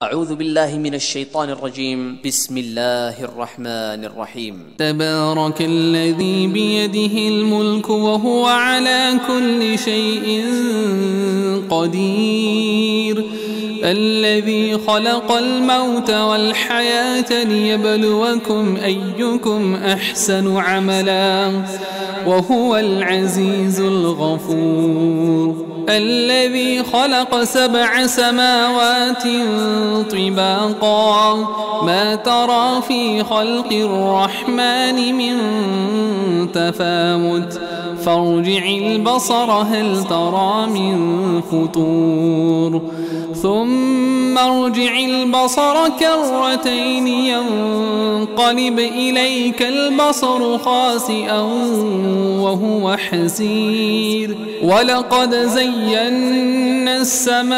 أعوذ بالله من الشيطان الرجيم. بسم الله الرحمن الرحيم. تبارك الذي بيده الملك وهو على كل شيء قدير، الذي خلق الموت والحياة ليبلوكم أيكم أحسن عملا وهو العزيز الغفور، الذي خلق 7 سماوات طباقا ما ترى في خلق الرحمن من تفاوت فارجع البصر هل ترى من فطور ثم ارجع البصر كرتين ينقلب إليك البصر خاسئا وهو حسير، ولقد زينا السماء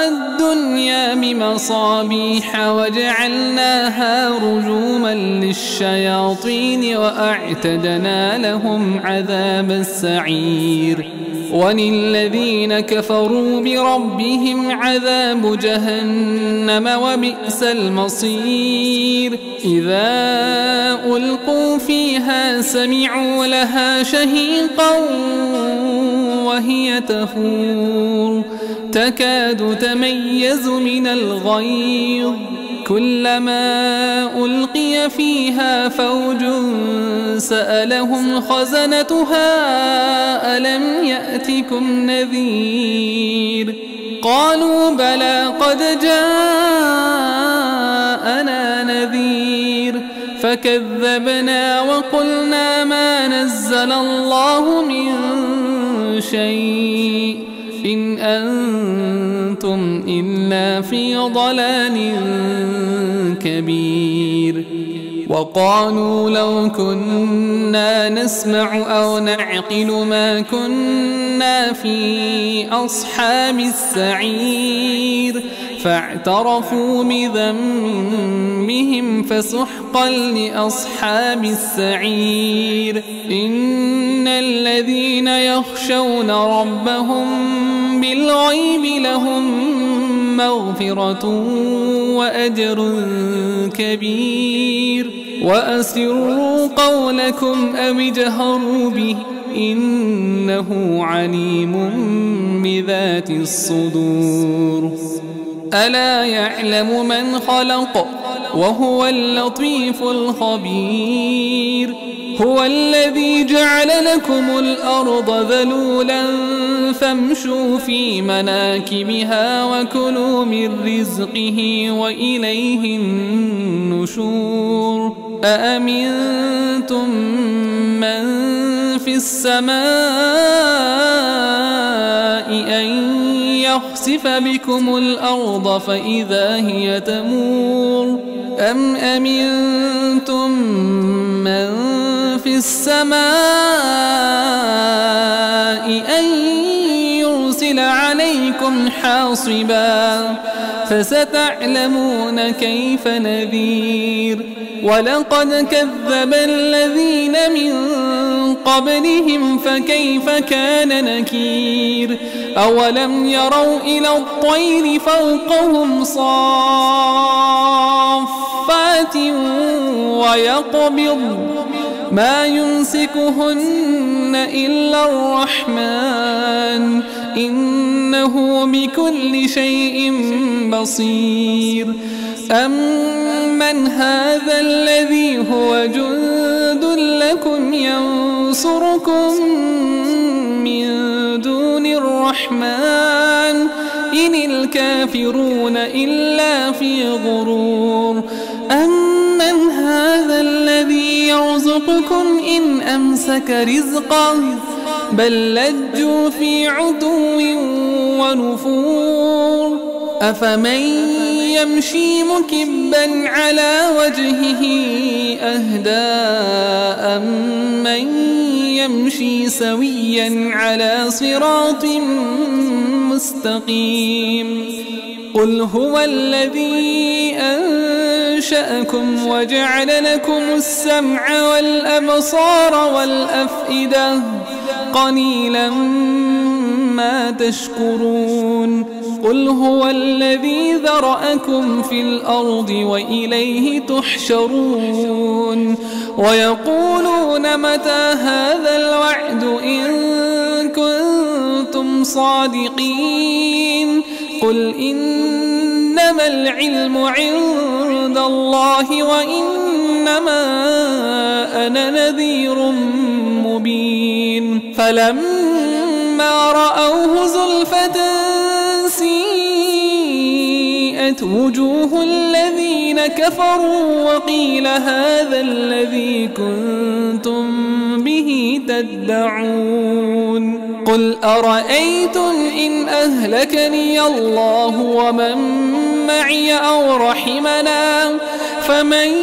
الدنيا بمصابيح وجعلناها رجوما للشياطين وأعتدنا لهم عذاب السعير، وللذين كفروا بربهم عذاب جهنم وبئس المصير. إذا ألقوا فيها سمعوا لها شهيقا وهي تفور تكاد تميز من الغيظ، كلما ألقي فيها فوج سألهم خزنتها ألم يأتكم نذير، قالوا بلى قد جاءنا نذير فكذبنا وقلنا ما نزل الله من شيء إن أنتم إلا في ضلال كبير. وقالوا لو كنا نسمع أو نعقل ما كنا في أصحاب السعير، فاعترفوا بذنبهم فسحقا لأصحاب السعير. إن الذين يخشون ربهم بالغيب لهم مغفرة وأجر كبير، وأسروا قولكم أو اجهروا به إنه عليم بذات الصدور. ألا يعلم من خلق وهو اللطيف الخبير، هو الذي جعل لكم الأرض ذلولا فامشوا في مناكبها وكلوا من رزقه وإليه النشور. أأمنتم من في السماء أن يخسف بكم الأرض فإذا هي تمور، أم أمنتم من في السماء أن يرسل عليكم حاصبا فستعلمون كيف نذير. ولقد كذب الذين من قبلهم فكيف كان نكير. أولم يروا إلى الطير فوقهم صافات ويقبض ما يمسكهن إلا الرحمن إنه بكل شيء بصير. أمن هذا الذي هو جند لكم ينصركم من دون الرحمن إن الكافرون إلا في غرور. أمن هذا الذي يرزقكم إن أمسك رزقه بل لجوا في عتو ونفور. أفمن يمشي مكبا على وجهه أهدى أمن يمشي سويا على صراط مستقيم. قل هو الذي أنشأكم وجعل لكم السمع والأبصار والأفئدة قليلا ما تشكرون. قل هو الذي ذرأكم في الأرض وإليه تحشرون ويقولون متى هذا الوعد إن كنتم صادقين قل إنما العلم عند الله وإنما أنا نذير مبين فلما رأوه زلفة سيئت وجوه الذين كفروا وقيل هذا الذي كنتم به تدعون قل أرأيتم إن أهلكني الله ومن معي أو رحمنا فمن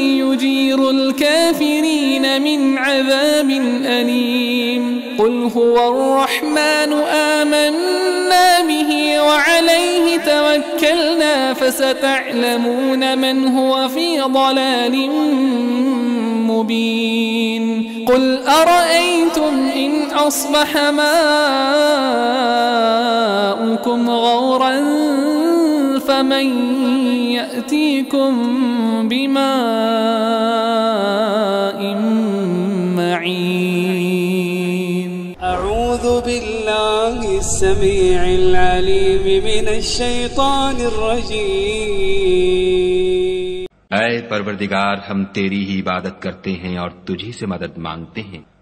يجير الكافرين من عذاب أليم قل هو الرحمن آمنا به وعليه توكلنا فستعلمون من هو في ضلال مبين قل أرأيتم إن أصبح ماؤكم غورا فمن يأتيكم بماء معين أعوذ بالله السميع العليم من الشيطان الرجيم ऐ परवरदिगार हम तेरी ही इबादत करते हैं और तुझी से मदद मांगते हैं।